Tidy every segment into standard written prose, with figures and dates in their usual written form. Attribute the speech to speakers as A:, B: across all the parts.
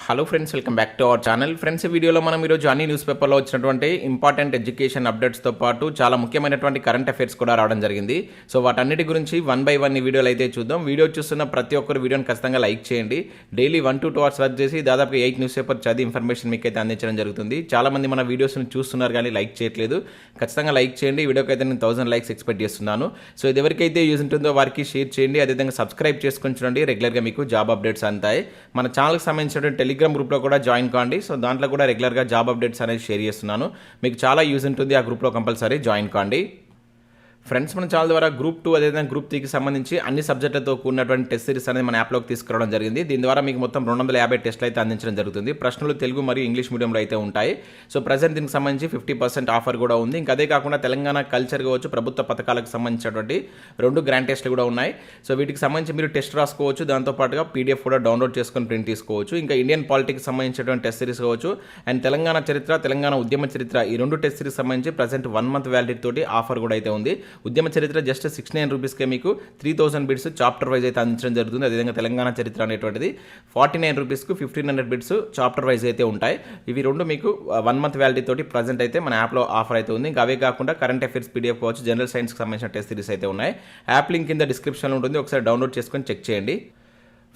A: Hello friends, welcome back to our channel. Friends, ఈ వీడియోలో మనం ఈరోజు అన్ని న్యూస్ పేపర్లో వచ్చినటువంటి ఇంపార్టెంట్ ఎడ్యుకేషన్ అప్డేట్స్తో పాటు చాలా ముఖ్యమైనటువంటి కరెంట్ అఫైర్స్ కూడా రావడం జరిగింది. సో వాటన్నిటి గురించి వన్ బై వన్ ఈ వీడియోలో అయితే చూద్దాం. వీడియో చూస్తున్న ప్రతి ఒక్కరు వీడియోని ఖచ్చితంగా లైక్ చేయండి. డైలీ 1 to 2 hours వర్క్ చేసి దాదాపు 8 న్యూస్ పేపర్ చదివి ఇన్ఫర్మేషన్ మీకు అయితే అందించడం జరుగుతుంది. చాలామంది మన వీడియోస్ని చూస్తున్నారు కానీ లైక్ చేయట్లేదు. ఖచ్చితంగా లైక్ చేయండి. ఈ వీడియోకి అయితే నేను 1000 లైక్స్ ఎక్స్పెక్ట్ చేస్తున్నాను. సో ఇది ఎవరికైతే యూజ్ ఉంటుందో వారికి షేర్ చేయండి. అదేవిధంగా సబ్స్క్రైబ్ చేసుకొని చూడండి. రెగ్యులర్గా మీకు జాబ్ అప్డేట్స్ అంతాయి. మన ఛానల్కి సంబంధించిన టెలిగ్రామ్ గ్రూప్లో కూడా జాయిన్ కాండి. సో దాంట్లో కూడా రెగ్యులర్గా జాబ్ అప్డేట్స్ అనేది షేర్ చేస్తున్నాను. మీకు చాలా యూజ్ ఉంటుంది. ఆ గ్రూప్లో కంపల్సరీ జాయిన్ కాండి. ఫ్రెండ్స్, మన ఛానల్ ద్వారా గ్రూప్ 2 అదేవిధంగా గ్రూప్ 3కి సంబంధించి అన్ని సబ్జెక్టులతో కూడినటువంటి టెస్ట్ సిరీస్ అనేది మన యాప్లోకి తీసుకురావడం జరిగింది. దీని ద్వారా మీకు మొత్తం 250 టెస్టులు అయితే అందించడం జరుగుతుంది. ప్రశ్నలు తెలుగు మరియు ఇంగ్లీష్ మీడియంలో అయితే ఉంటాయి. సో ప్రజెంట్ దీనికి సంబంధించి 50% ఆఫర్ కూడా ఉంది. ఇంకా అదే కాకుండా తెలంగాణ కల్చర్ కావచ్చు, ప్రభుత్వ పథకాలకు సంబంధించినటువంటి 2 గ్రాండ్ టెస్టులు కూడా ఉన్నాయి. సో వీటికి సంబంధించి మీరు టెస్ట్ రాసుకోవచ్చు. దాంతోపాటుగా పీడిఎఫ్ కూడా డౌన్లోడ్ చేసుకొని ప్రింట్ తీసుకోవచ్చు. ఇంకా ఇండియన్ పాలిటిక్స్ సంబంధించినటువంటి టెస్ట్ సిరీస్ కావచ్చు అండ్ తెలంగాణ చరిత్ర, తెలంగాణ ఉద్యమ చరిత్ర, ఈ 2 టెస్ట్ సిరీస్ సంబంధించి ప్రజెంట్ 1 month వ్యాలిడిటీ తోటి ఆఫర్ కూడా అయితే ఉంది. ఉద్యమ చరిత్ర జస్ట్ 69 రూపీస్కే మీకు 3000 బిట్స్ చాప్టర్ వైజ్ అయితే అందించడం జరుగుతుంది. అదేవిధంగా తెలంగాణ చరిత్ర అనేటువంటిది 49 రూపీస్కు 1500 బిట్స్ చాప్టర్ వైజ్ అయితే ఉంటాయి. ఇవి 2 మీకు 1 month వ్యాలిడిటీ తోటి ప్రజెంట్ అయితే మన యాప్లో ఆఫర్ అయితే ఉంది. ఇంకా అవే కాకుండా కరెంట్ అఫైర్స్ పీడిఎఫ్ కావచ్చు, జనరల్ సైన్స్కి సంబంధించిన టెస్ట్ సిరీస్ అయితే ఉన్నాయి. యాప్ లింక్ కింద డిస్క్రిప్షన్లో ఉంటుంది. ఒకసారి డౌన్లోడ్ చేసుకొని చెక్ చేయండి.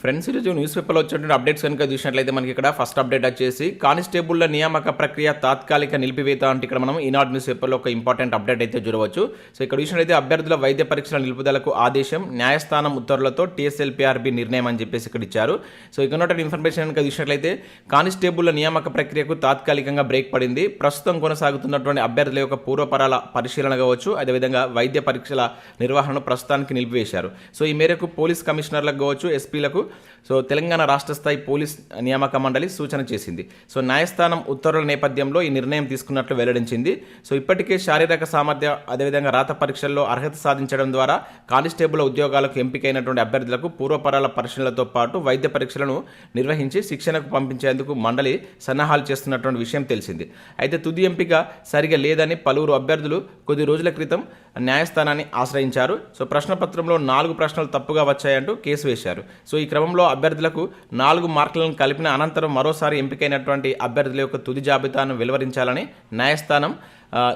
A: ఫ్రెండ్స్, ఈరోజు న్యూస్ పేపర్లో వచ్చినటువంటి అప్డేట్స్ కనుక చూసినట్లయితే మనకి ఇక్కడ ఫస్ట్ అప్డేట్ వచ్చేసి కానిస్టేబుల్ల నియామక ప్రక్రియ తాత్కాలిక నిలిపివేత అంటే ఇక్కడ మనం ఈనాడు న్యూస్ పేపర్లో ఒక ఇంపార్టెంట్ అప్డేట్ అయితే చూడవచ్చు. సో ఇక్కడ చూసినట్లయితే అభ్యర్థుల వైద్య పరీక్షల నిలుపుదలకు ఆదేశం, న్యాయస్థానం ఉత్తర్వులతో TSLPRB నిర్ణయం అని చెప్పేసి ఇక్కడ ఇచ్చారు. సో ఇక్కడ ఉన్నటువంటి ఇన్ఫర్మేషన్ కనుక చూసినట్లయితే కానిస్టేబుల్ల నియామక ప్రక్రియకు తాత్కాలికంగా బ్రేక్ పడింది. ప్రస్తుతం కొనసాగుతున్నటువంటి అభ్యర్థుల యొక్క పూర్వపరాల పరిశీలన కావచ్చు, అదేవిధంగా వైద్య పరీక్షల నిర్వహణను ప్రస్తుతానికి నిలిపివేశారు. సో ఈ మేరకు పోలీస్ కమిషనర్లకు కావచ్చు, ఎస్పీలకు సో తెలంగాణ రాష్ట్ర స్థాయి పోలీస్ నియామక మండలి సూచన చేసింది. సో న్యాయస్థానం ఉత్తర్వుల నేపథ్యంలో ఈ నిర్ణయం తీసుకున్నట్లు వెల్లడించింది. సో ఇప్పటికే శారీరక సామర్థ్య అదేవిధంగా రాత పరీక్షల్లో అర్హత సాధించడం ద్వారా కానిస్టేబుల్ ఉద్యోగాలకు ఎంపికైనటువంటి అభ్యర్థులకు పూర్వపరాల పరిశీలనలతో పాటు వైద్య పరీక్షలను నిర్వహించి శిక్షణకు పంపించేందుకు మండలి సన్నాహాలు చేస్తున్నటువంటి విషయం తెలిసింది. అయితే తుది ఎంపిక సరిగా లేదని పలువురు అభ్యర్థులు కొద్ది రోజుల క్రితం న్యాయస్థానాన్ని ఆశ్రయించారు. సో ప్రశ్నపత్రంలో 4 ప్రశ్నలు తప్పుగా వచ్చాయంటూ కేసు వేశారు. సో ఈ క్రమంలో అభ్యర్థులకు 4 మార్కులను కలిపిన అనంతరం మరోసారి ఎంపికైనటువంటి అభ్యర్థుల యొక్క తుది జాబితాను వెలువరించాలని న్యాయస్థానం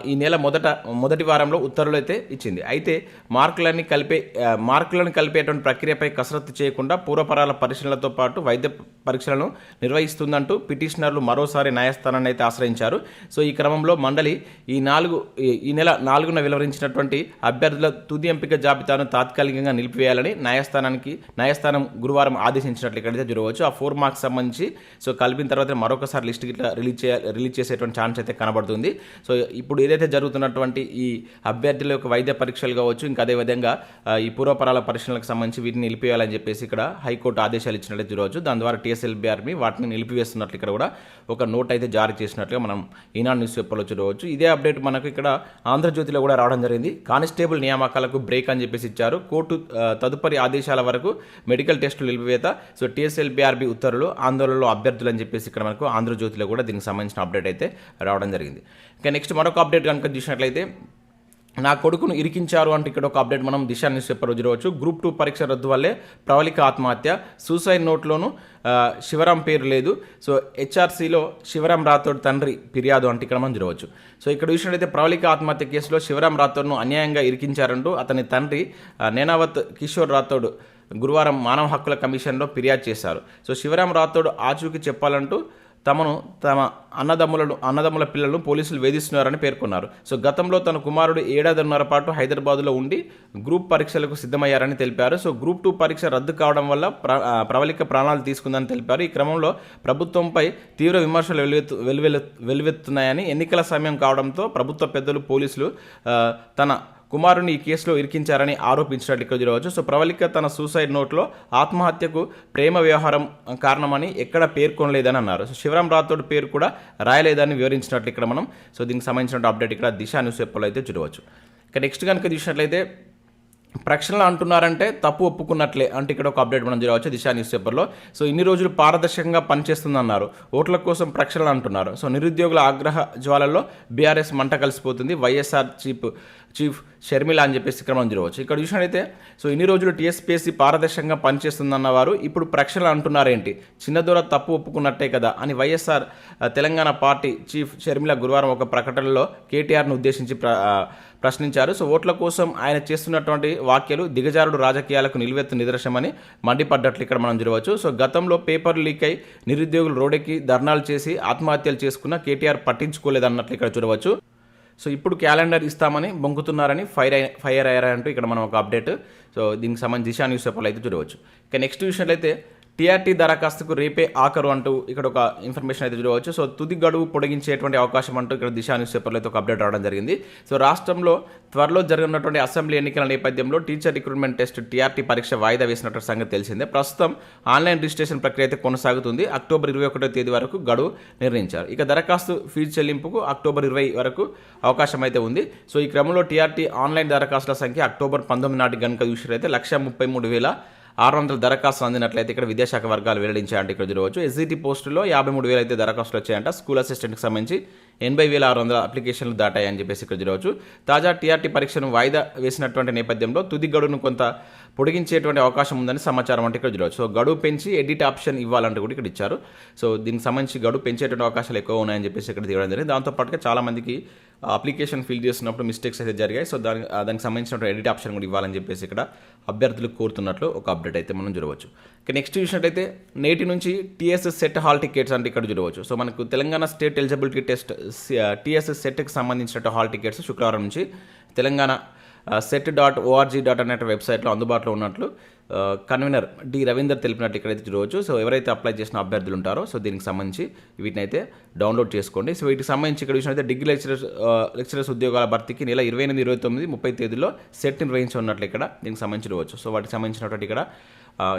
A: ఈ నెల మొదటి వారంలో ఉత్తర్వులు అయితే ఇచ్చింది. అయితే మార్కులను కలిపేటువంటి ప్రక్రియపై కసరత్తు చేయకుండా పూర్వపరాల పరిశీలనలతో పాటు వైద్య పరీక్షలను నిర్వహిస్తుందంటూ పిటిషనర్లు మరోసారి న్యాయస్థానాన్ని అయితే ఆశ్రయించారు. సో ఈ క్రమంలో మండలి ఈ నెల 4న వెలువరించినటువంటి అభ్యర్థుల తుది ఎంపిక జాబితాను తాత్కాలికంగా నిలిపివేయాలని న్యాయస్థానం గురువారం ఆదేశించినట్లు ఇక్కడైతే చూడవచ్చు. ఆ 4 మార్క్స్ సంబంధించి సో కలిపిన తర్వాత మరొకసారి లిస్ట్ ఇట్లా రిలీజ్ చేసేటువంటి ఛాన్స్ అయితే కనబడుతుంది. సో ఇప్పుడు ఏదైతే జరుగుతున్నటువంటి ఈ అభ్యర్థుల యొక్క వైద్య పరీక్షలు కావచ్చు, ఇంకా అదేవిధంగా ఈ పూర్వపరాల పరిశీలనలకు సంబంధించి వీటిని నిలిపివేయాలని చెప్పేసి ఇక్కడ హైకోర్టు ఆదేశాలు ఇచ్చినట్లయితే చూడవచ్చు. దాని ద్వారా TSLPRB వాటిని నిలిపివేస్తున్నట్లు ఇక్కడ కూడా ఒక నోట్ అయితే జారీ చేసినట్లుగా మనం ఈనాడు న్యూస్ పేపర్లో చూడవచ్చు. ఇదే అప్డేట్ మనకు ఇక్కడ ఆంధ్రజ్యోతిలో కూడా రావడం జరిగింది. కానిస్టేబుల్ నియామకాలకు బ్రేక్ అని చెప్పేసి ఇచ్చారు. కోర్టు తదుపరి ఆదేశాల వరకు మెడికల్ టెస్టులు నిలిపివేత. సో TSLPRB ఉత్తర్వులు ఆందోళనలో అభ్యర్థులు అని చెప్పేసి ఇక్కడ మనకు ఆంధ్రజ్యోతిలో కూడా దీనికి సంబంధించిన అప్డేట్ అయితే రావడం జరిగింది. ఇక నెక్స్ట్ మరొక అప్డేట్ కనుక చూసినట్లయితే నా కొడుకును ఇరికించారు అంటే ఇక్కడ ఒక అప్డేట్ మనం దిశ న్యూస్ పేపర్ చూడవచ్చు. గ్రూప్ 2 పరీక్ష రద్దు వల్లే ప్రవళిక ఆత్మహత్య, సూసైడ్ నోట్లోనూ శివరాం పేరు లేదు. సో HRCలో శివరాం రాథోడ్ తండ్రి ఫిర్యాదు అంటే ఇక్కడ మనం చూడవచ్చు. సో ఇక్కడ చూసినట్లయితే ప్రవళిక ఆత్మహత్య కేసులో శివరాం రాథోడ్ను అన్యాయంగా ఇరికించారంటూ అతని తండ్రి నేనావత్ కిషోర్ రాథోడ్ గురువారం మానవ హక్కుల కమిషన్లో ఫిర్యాదు చేశారు. సో శివరాం రాథోడ్ ఆచూకీ చెప్పాలంటూ తమ అన్నదమ్ముల పిల్లలను పోలీసులు వేధిస్తున్నారని పేర్కొన్నారు. సో గతంలో తన కుమారుడు 7.5 పాటు హైదరాబాద్లో ఉండి గ్రూప్ పరీక్షలకు సిద్ధమయ్యారని తెలిపారు. సో గ్రూప్ 2 పరీక్ష రద్దు కావడం వల్ల ప్రవళిక ప్రాణాలు తీసుకుందని తెలిపారు. ఈ క్రమంలో ప్రభుత్వంపై తీవ్ర విమర్శలు వెలువెత్తున్నాయని, ఎన్నికల సమయం కావడంతో ప్రభుత్వ పెద్దలు పోలీసులు తన కుమారుని ఈ కేసులో ఇరికించారని ఆరోపించినట్లు ఇక్కడ చూడవచ్చు. సో ప్రవళిక తన సూసైడ్ నోట్లో ఆత్మహత్యకు ప్రేమ వ్యవహారం కారణమని ఎక్కడ పేర్కొనలేదని అన్నారు. సో శివరాం రాథోడ్ పేరు కూడా రాయలేదని వివరించినట్లు ఇక్కడ మనం సో దీనికి సంబంధించిన అప్డేట్ ఇక్కడ దిశ న్యూస్ పేపర్లో అయితే చూడవచ్చు. ఇక నెక్స్ట్ కనుక చూసినట్లయితే ప్రక్షాళన అంటున్నారంటే తప్పు ఒప్పుకున్నట్లే అంటే ఇక్కడ ఒక అప్డేట్ మనం చూడవచ్చు దిశా న్యూస్ పేపర్లో. సో ఇన్ని రోజులు పారదర్శకంగా పనిచేస్తుందన్నారు, ఓట్ల కోసం ప్రక్షాళన అంటున్నారు. సో నిరుద్యోగుల ఆగ్రహ జ్వాలల్లో బీఆర్ఎస్ మంట కలిసిపోతుంది, వైఎస్ఆర్ చీఫ్ షర్మిల అని చెప్పేసి ఇక్కడ మనం చూడవచ్చు. ఇక్కడ చూసినట్టయితే సో ఇన్ని రోజులు టీఎస్పీసీ పారదర్శకంగా పనిచేస్తుందన్నవారు ఇప్పుడు ప్రక్షాళన అంటున్నారేంటి, చిన్నదొర తప్పు ఒప్పుకున్నట్టే కదా అని వైఎస్ఆర్ తెలంగాణ పార్టీ చీఫ్ షర్మిల గురువారం ఒక ప్రకటనలో కేటీఆర్ను ఉద్దేశించి ప్రశ్నించారు. సో ఓట్ల కోసం ఆయన చేస్తున్నటువంటి వ్యాఖ్యలు దిగజారుడు రాజకీయాలకు నిలువెత్తు నిదర్శనమని మండిపడ్డట్లు ఇక్కడ మనం చూడవచ్చు. సో గతంలో పేపర్ లీక్ అయి నిరుద్యోగులు రోడ్డెక్కి ధర్నాలు చేసి ఆత్మహత్యలు చేసుకున్న కేటీఆర్ పట్టించుకోలేదన్నట్లు ఇక్కడ చూడవచ్చు. సో ఇప్పుడు క్యాలెండర్ ఇస్తామని బొంకుతున్నారని ఫైర్ అయ్యారంటూ ఇక్కడ మనం ఒక అప్డేట్. సో దీనికి సంబంధించి దిశా న్యూస్ పేపర్లో అయితే చూడవచ్చు. ఇక నెక్స్ట్ విషయంలో టీఆర్టీ దరఖాస్తుకు రేపే ఆఖరు అంటూ ఇక్కడ ఒక ఇన్ఫర్మేషన్ అయితే చూడవచ్చు. సో తుది గడువు పొడిగించేటువంటి అవకాశం అంటూ ఇక్కడ దిశా న్యూస్ పేపర్లో అయితే ఒక అప్డేట్ రావడం జరిగింది. సో రాష్ట్రంలో త్వరలో జరగనున్నటువంటి అసెంబ్లీ ఎన్నికల నేపథ్యంలో టీచర్ రిక్రూట్మెంట్ టెస్ట్ టీఆర్టీ పరీక్ష వాయిదా వేసినటువంటి సంగతి తెలిసిందే. ప్రస్తుతం ఆన్లైన్ రిజిస్ట్రేషన్ ప్రక్రియ అయితే కొనసాగుతుంది. అక్టోబర్ 21వ తేదీ వరకు గడువు నిర్ణయించారు. ఇక దరఖాస్తు ఫీజు చెల్లింపుకు అక్టోబర్ 20 వరకు అవకాశం అయితే ఉంది. సో ఈ క్రమంలో టీఆర్టీ ఆన్లైన్ దరఖాస్తుల సంఖ్య అక్టోబర్ 19 నాటికి కనుక చూసినట్లయితే 1,33,600 దరఖాస్తులు అందినట్లయితే ఇక్కడ విద్యాశాఖ వర్గాలు వెల్లడించాయంటే ఇక్కడ చూడవచ్చు. ఎస్జిటి పోస్టులో 53,000 అయితే దరఖాస్తులు వచ్చాయంట. స్కూల్ అసిస్టెంట్కి సంబంధించి 80,600 అప్లికేషన్లు దాటాయని చెప్పేసి ఇక్కడ చూడవచ్చు. తాజా టీఆర్టీ పరీక్షను వాయిదా వేసినటువంటి నేపథ్యంలో తుది గడువును కొంత పొడిగించేటువంటి అవకాశం ఉందని సమాచారం అంటే ఇక్కడ చూడవచ్చు. సో గడువు పెంచి ఎడిట్ ఆప్షన్ ఇవ్వాలంటూ కూడా ఇక్కడ ఇచ్చారు. సో దీనికి సంబంధించి గడువు పెంచేటువంటి అవకాశాలు ఎక్కువ ఉన్నాయని చెప్పేసి ఇక్కడ దిగడం జరిగింది. దాంతోపాటుగా చాలామందికి అప్లికేషన్ ఫిల్ చేస్తున్నప్పుడు మిస్టేక్స్ అయితే జరిగాయి. సో దానికి సంబంధించిన ఎడిట్ ఆప్షన్ కూడా ఇవ్వాలని చెప్పేసి ఇక్కడ అభ్యర్థులు కోరుతున్నట్లు ఒక అప్డేట్ అయితే మనం చూడవచ్చు. ఇక నెక్స్ట్ చూసినట్టయితే నేటి నుంచి టీఎస్ఎస్ సెట్ హాల్ టికెట్స్ అంటే ఇక్కడ చూడవచ్చు. సో మనకు Telangana state eligibility test TSS సెట్కి సంబంధించిన హాల్ టికెట్స్ శుక్రవారం నుంచి తెలంగాణ set.org.in అనే వెబ్సైట్లో అందుబాటులో ఉన్నట్లు కన్వీనర్ డి రవీందర్ తెలిపినట్టు ఇక్కడైతే చూడవచ్చు. సో ఎవరైతే అప్లై చేసిన అభ్యర్థులు ఉంటారో సో దీనికి సంబంధించి వీటిని అయితే డౌన్లోడ్ చేసుకోండి. సో వీటికి సంబంధించి ఇక్కడ చూసినట్లయితే డిగ్రీ లెక్చరర్స్ ఉద్యోగాల భర్తీకి నెల 28, 29, 30 తేదీలో సెట్ నిర్వహించి ఉన్నట్లు ఇక్కడ దీనికి సంబంధించి చూడవచ్చు. సో వాటికి సంబంధించినటువంటి ఇక్కడ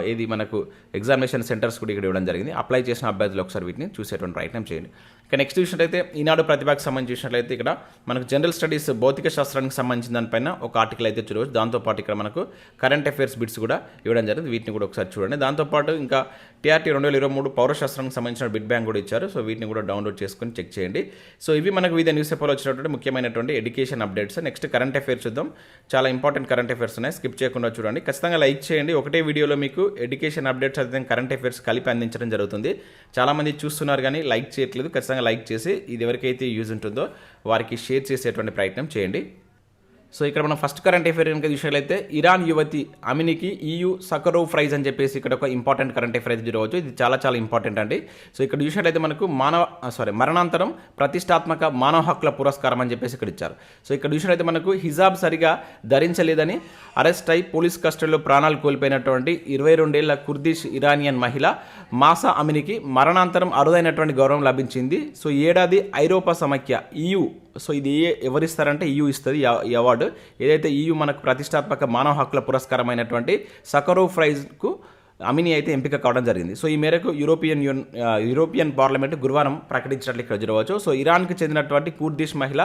A: ఏది మనకు ఎగ్జామినేషన్ సెంటర్స్ కూడా ఇక్కడ ఇవ్వడం జరిగింది. అప్లై చేసిన అభ్యర్థులు ఒకసారి వీటిని చూసేటువంటి ప్రయత్నం చేయండి. ఇక నెక్స్ట్ చూసినట్లయితే ఈనాడు ప్రతిభకు సంబంధించి చూసినట్లయితే ఇక్కడ మనకు జనరల్ స్టడీస్ భౌతిక శాస్త్రానికి సంబంధించిన దానిపైన ఒక ఆర్టికల్ అయితే చూడవచ్చు. దాంతోపాటు ఇక్కడ మనకు కరెంట్ అఫైర్స్ బిట్స్ కూడా ఇవ్వడం జరిగింది. వీటిని కూడా ఒకసారి చూడండి. దాంతోపాటు ఇంకా TRT 2023 పౌరశాస్త్రానికి సంబంధించిన బిట్ బ్యాంక్ కూడా ఇచ్చారు. సో వీటిని కూడా డౌన్లోడ్ చేసుకొని చెక్ చేయండి. సో ఇవి మనకు వివిధ న్యూస్ పేపర్లో వచ్చినటువంటి ముఖ్యమైనటువంటి education updates. Next current affairs చూద్దాం. చాలా ఇంపార్టెంట్ కరెంట్ అఫైర్స్ ఉన్నాయి, స్కిప్ చేయకుండా చూడండి. ఖచ్చితంగా లైక్ చేయండి. ఒకటే వీడియోలో మీకు ఎడ్యుకేషన్ అప్డేట్స్ అయితే కరెంట్ అఫైర్స్ కలిపి అందించడం జరుగుతుంది. చాలామంది చూస్తున్నారు కానీ లైక్ చేయట్లేదు. ఖచ్చితంగా లైక్ చేసి ఇది ఎవరికైతే యూజ్ ఉంటుందో వారికి షేర్ చేసేటువంటి ప్రయత్నం చేయండి. సో ఇక్కడ మనం ఫస్ట్ కరెంట్ అఫైర్ కనుక చూసినట్లయితే ఇరాన్ యువతి అమినికి EU సకరోవ్ ప్రైజ్ అని చెప్పేసి ఇక్కడ ఒక ఇంపార్టెంట్ కరెంట్ అఫైర్ అయితే చూడవచ్చు. ఇది చాలా చాలా ఇంపార్టెంట్ అండి. సో ఇక్కడ చూసినట్లయితే మనకు మరణాంతరం ప్రతిష్టాత్మక మానవ హక్కుల పురస్కారం అని చెప్పేసి ఇక్కడ ఇచ్చారు. సో ఇక్కడ చూసినట్లయితే మనకు హిజాబ్ సరిగా ధరించలేదని అరెస్ట్ అయి పోలీస్ కస్టడీలో ప్రాణాలు కోల్పోయినటువంటి 22 ఏళ్ల కుర్దిష్ ఇరానియన్ మహిళ మాసా అమినికి మరణాంతరం అరుదైనటువంటి గౌరవం లభించింది. సో ఏడాది ఐరోపా సమైక్య EU, సో ఇది ఎవరిస్తారంటే EU ఇస్తుంది ఈ అవార్డు. ఏదైతే EU మనకు ప్రతిష్టాత్మక మానవ హక్కుల పురస్కారమైనటువంటి సకరోవ్ ప్రైజ్కు అమిని అయితే ఎంపిక కావడం జరిగింది. సో ఈ మేరకు యూరోపియన్ పార్లమెంట్ గురువారం ప్రకటించినట్లు ఇక్కడ చూడవచ్చు. సో ఇరాన్కి చెందినటువంటి కుర్దిష్ మహిళ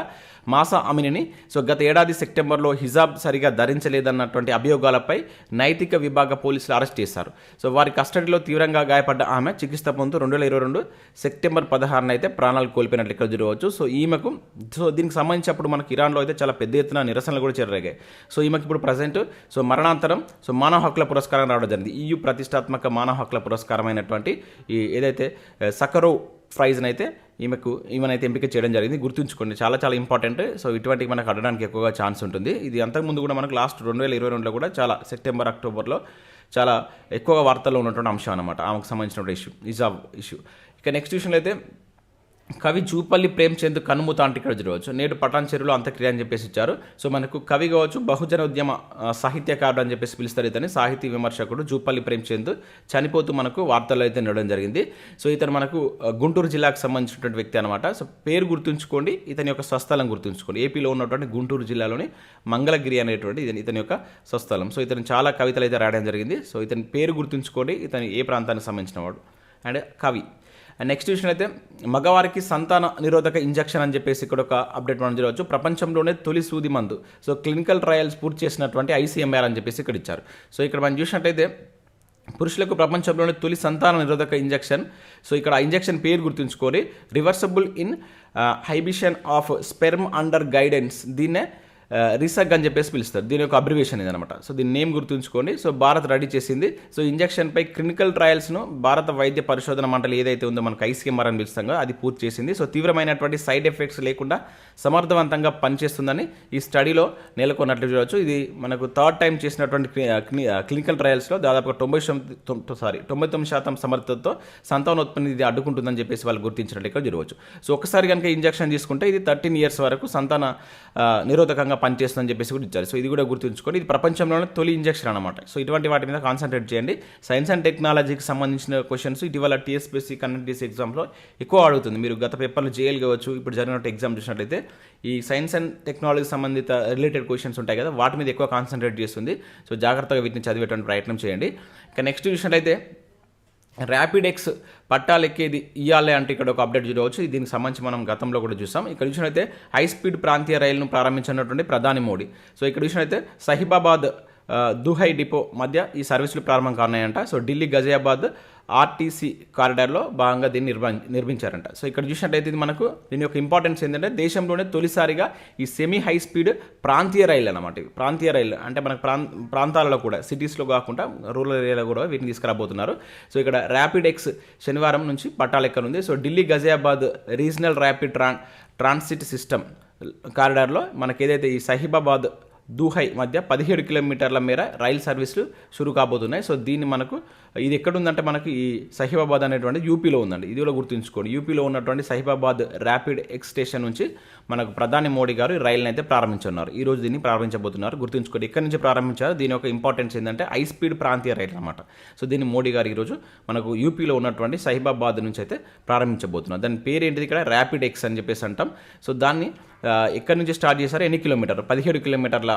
A: మాసా అమినిని సో గత ఏడాది సెప్టెంబర్లో హిజాబ్ సరిగా ధరించలేదన్నటువంటి అభియోగాలపై నైతిక విభాగ పోలీసులు అరెస్ట్ చేశారు. సో వారి కస్టడీలో తీవ్రంగా గాయపడ్డ ఆమె చికిత్స పొందుతూ 2022 సెప్టెంబర్ 16 అయితే ప్రాణాలు కోల్పోయినట్లు ఇక్కడ చూడవచ్చు. సో ఈమెకు దీనికి సంబంధించి అప్పుడు మనకు ఇరాన్లో అయితే చాలా పెద్ద ఎత్తున నిరసనలు కూడా చెలరేగాయి. సో ఈమెకి ఇప్పుడు ప్రజెంట్ సో మరణాంతరం సో మానవ హక్కుల పురస్కారం రావడం జరిగింది. EU ప్రతిష్టాత్మక మానవ హక్కుల పురస్కారమైనటువంటి ఈ ఏదైతే సకరోవ్ ప్రైజ్ని అయితే ఈమెనైతే ఎంపిక చేయడం జరిగింది. గుర్తుంచుకోండి, చాలా చాలా ఇంపార్టెంట్. సో ఇటువంటివి మనకు అడగడానికి ఎక్కువగా ఛాన్స్ ఉంటుంది. ఇది అంతకుముందు కూడా మనకు లాస్ట్ 2022లో కూడా చాలా సెప్టెంబర్, అక్టోబర్లో చాలా ఎక్కువగా వార్తల్లో ఉన్నటువంటి అంశం అనమాట ఆమెకు సంబంధించిన హిజాబ్ ఇష్యూ. ఇక నెక్స్ట్ విషయంలో అయితే కవి జూపల్లి ప్రేమ్చంద్ కన్నుమూత అంటే ఇక్కడ చూడవచ్చు. నేడు పటాన్ చెరువులో అంత్యక్రియ అని చెప్పేసి ఇచ్చారు. సో మనకు కవి కావచ్చు, బహుజన ఉద్యమ సాహిత్యకారుడు అని చెప్పేసి పిలుస్తారు. ఇతని సాహితీ విమర్శకుడు జూపల్లి ప్రేమ్చంద్ చనిపోతూ మనకు వార్తల్లో అయితే నిలవడం జరిగింది. సో ఇతను మనకు గుంటూరు జిల్లాకు సంబంధించినటువంటి వ్యక్తి అనమాట. సో పేరు గుర్తుంచుకోండి, ఇతని యొక్క స్వస్థలం గుర్తుంచుకోండి. ఏపీలో ఉన్నటువంటి గుంటూరు జిల్లాలోని మంగళగిరి అనేటువంటి ఇతని యొక్క స్వస్థలం. సో ఇతను చాలా కవితలు అయితే రాయడం జరిగింది. సో ఇతని పేరు గుర్తుంచుకోండి, ఇతని ఏ ప్రాంతానికి సంబంధించిన వాడు అండ్ కవి. అండ్ నెక్స్ట్ విషయం అయితే మగవారికి సంతాన నిరోధక ఇంజెక్షన్ అని చెప్పేసి ఇక్కడ ఒక అప్డేట్ మనం చూడవచ్చు. ప్రపంచంలోనే తొలి సూది మందు. సో క్లినికల్ ట్రయల్స్ పూర్తి చేసినటువంటి ICMR అని చెప్పేసి ఇక్కడ ఇచ్చారు. సో ఇక్కడ మనం చూసినట్టయితే పురుషులకు ప్రపంచంలోని తొలి సంతాన నిరోధక ఇంజెక్షన్. సో ఇక్కడ ఆ ఇంజెక్షన్ పేరు గుర్తుంచుకొని reversible inhibition of sperm under guidance, దీన్నే రిసగ్ అని చెప్పేసి పిలుస్తారు. దీని యొక్క అబ్రివేషన్ ఇదనమాట. సో దీని నేమ్ గుర్తుంచుకోండి. సో భారత్ రెడీ చేసింది. సో ఇంజెక్షన్పై క్లినికల్ ట్రయల్స్ను భారత వైద్య పరిశోధన మండలి ఏదైతే ఉందో మనకు ICMR అని పిలుస్తాం అది పూర్తి చేసింది. సో తీవ్రమైనటువంటి సైడ్ ఎఫెక్ట్స్ లేకుండా సమర్థవంతంగా పనిచేస్తుందని ఈ స్టడీలో నెలకొన్నట్లు చూడవచ్చు. ఇది మనకు థర్డ్ టైం చేసినటువంటి క్లినికల్ ట్రయల్స్లో దాదాపుగా 99% సమర్థతతో సంతానోత్పత్తి ఇది అడ్డుకుంటుందని చెప్పేసి వాళ్ళు గుర్తించినట్టు ఇక్కడ చూడవచ్చు. సో ఒకసారి కనుక ఇంజెక్షన్ తీసుకుంటే ఇది 13 years వరకు సంతాన నిరోధకంగా పనిచేస్తుందని చెప్పేసి కూడా ఇచ్చారు. సో ఇది కూడా గుర్తుంచుకోండి. ఇది ప్రపంచంలోనే తొలి ఇంజెక్షన్ అనమాట. సో ఇటువంటి వాటి మీద కాన్సన్ట్రేట్ చేయండి. సైన్స్ అండ్ టెక్నాలజీకి సంబంధించిన క్వశ్చన్స్ ఇటీవల TSSPC కండక్ట్ చేసే ఎగ్జామ్లో ఎక్కువ అడుగుతుంది. మీరు గత పేపర్లో JL కావచ్చు, ఇప్పుడు జరిగినట్టు ఎగ్జామ్ చూసినట్లయితే ఈ సైన్స్ అండ్ టెక్నాలజీ సంబంధిత రిలేటెడ్ క్వశ్చన్స్ ఉంటాయి కదా, వాటి మీద ఎక్కువ కాన్సన్ట్రేట్ చేస్తుంది. సో జాగ్రత్తగా వీటిని చదివేటువంటి ప్రయత్నం చేయండి. ఇక నెక్స్ట్ చూసినట్లయితే ర్యాపిడ్ ఎక్స్ పట్టాలెక్కేది ఇయ్యాలి అంటే ఇక్కడ ఒక అప్డేట్ చూడవచ్చు. దీనికి సంబంధించి మనం గతంలో కూడా చూసాం. ఇక్కడ చూసినట్లయితే హై స్పీడ్ ప్రాంతీయ రైలును ప్రారంభించినటువంటి ప్రధాని మోడీ. సో ఇక్కడ చూసినట్లయితే సహిబాబాద్ దుహై డిపో మధ్య ఈ సర్వీసులు ప్రారంభం కానున్నాయంట. సో ఢిల్లీ గజియాబాద్ RTC కారిడార్లో భాగంగా దీన్ని నిర్మించారంట. సో ఇక్కడ చూసినట్టయితే ఇది మనకు దీని యొక్క ఇంపార్టెన్స్ ఏంటంటే దేశంలోనే తొలిసారిగా ఈ సెమీ హై స్పీడ్ ప్రాంతీయ రైలు అనమాట. ప్రాంతీయ రైలు అంటే మనకు ప్రాంతాలలో కూడా, సిటీస్లో కాకుండా రూరల్ ఏరియాలో కూడా వీటిని తీసుకురాబోతున్నారు. సో ఇక్కడ ర్యాపిడ్ ఎక్స్ శనివారం నుంచి పట్టాలెక్కనుంది. So Delhi Ghaziabad regional rapid transit system కారిడార్లో మనకి ఏదైతే ఈ సహిబాబాద్ దూహై మధ్య 17 కిలోమీటర్ల మేర రైలు సర్వీసులు షురు కాబోతున్నాయి. సో దీన్ని మనకు ఇది ఎక్కడుందంటే మనకి ఈ సహిబాబాద్ అనేటువంటి యూపీలో ఉందండి. ఇది కూడా గుర్తుంచుకోండి. యూపీలో ఉన్నటువంటి సహిబాబాద్ ర్యాపిడ్ ఎక్స్ స్టేషన్ నుంచి మనకు ప్రధాని మోడీ గారు ఈ రైలుని అయితే ప్రారంభించున్నారు. ఈ రోజు దీన్ని ప్రారంభించబోతున్నారు. గుర్తుంచుకోండి ఎక్కడి నుంచి ప్రారంభించారు. దీని యొక్క ఇంపార్టెన్స్ ఏంటంటే హై స్పీడ్ ప్రాంతీయ రైలు అనమాట. సో దీన్ని మోడీ గారు ఈరోజు మనకు యూపీలో ఉన్నటువంటి సహిబాబాద్ నుంచి అయితే ప్రారంభించబోతున్నారు. దాని పేరు ఏంటిది ఇక్కడ ర్యాపిడ్ ఎక్స్ అని చెప్పేసి అంటాం. సో దాన్ని ఎక్కడి నుంచి స్టార్ట్ చేశారు, ఎన్ని కిలోమీటర్లు, 17 కిలోమీటర్ల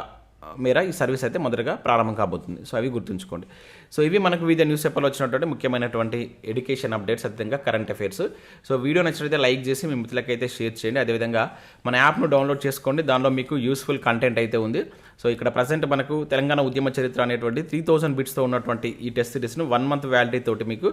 A: మేర ఈ సర్వీస్ అయితే మొదటగా ప్రారంభం కాబోతుంది. సో అవి గుర్తుంచుకోండి. సో ఇవి మనకు వివిధ న్యూస్ పేపర్లో వచ్చినటువంటి ముఖ్యమైనటువంటి ఎడ్యుకేషన్ అప్డేట్స్, అదేవిధంగా కరెంట్ అఫైర్స్. సో వీడియో నచ్చినట్లయితే లైక్ చేసి మీ మిత్రులకైతే షేర్ చేయండి. అదేవిధంగా మన యాప్ను డౌన్లోడ్ చేసుకోండి. దానిలో మీకు యూస్ఫుల్ కంటెంట్ అయితే ఉంది. సో ఇక్కడ ప్రజెంట్ మనకు తెలంగాణ ఉద్యమ చరిత్ర అనేటువంటి 3000 బిట్స్తో ఉన్నటువంటి ఈ టెస్ట్ సిరీస్ను 1 month వ్యాలిడిటీ తోటి మీకు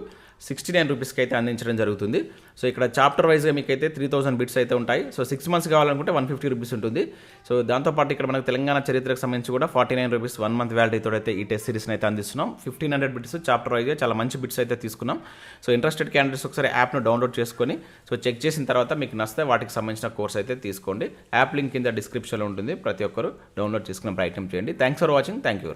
A: 69 రూపీస్కి అయితే అందించడం జరుగుతుంది. సో ఇక్కడ చాప్టర్ వైజ్గా మీకు అయితే 3000 బిట్స్ అయితే ఉంటాయి. సో 6 months కావాలనుకుంటే 150 రూపీస్ ఉంటుంది. సో దాంతోపాటు ఇక్కడ మనకు తెలంగాణ చరిత్రకు సంబంధించి కూడా 49 రూపీస్ 1 month వ్యాలిడిటీ తోటి అయితే ఈ టెస్ట్ సిరీస్ని అయితే అందిస్తున్నాం. 1500 బిట్స్ చాప్టర్ వైజ్గా చాలా మంచి బిట్స్ అయితే తీసుకున్నాం. సో ఇంట్రెస్టెడ్ క్యాండిడేట్స్ ఒకసారి యాప్ను డౌన్లోడ్ చేసుకొని సో చెక్ చేసిన తర్వాత మీకు నచ్చితే వాటికి సంబంధించిన కోర్స్ అయితే తీసుకోండి. యాప్ లింక్ కింద డిస్క్రిప్షన్లో ఉంటుంది. ప్రతి ఒక్కరు డౌన్లోడ్ చేసుకునే ప్రయత్నం చేయండి. Thanks for watching. Thank you.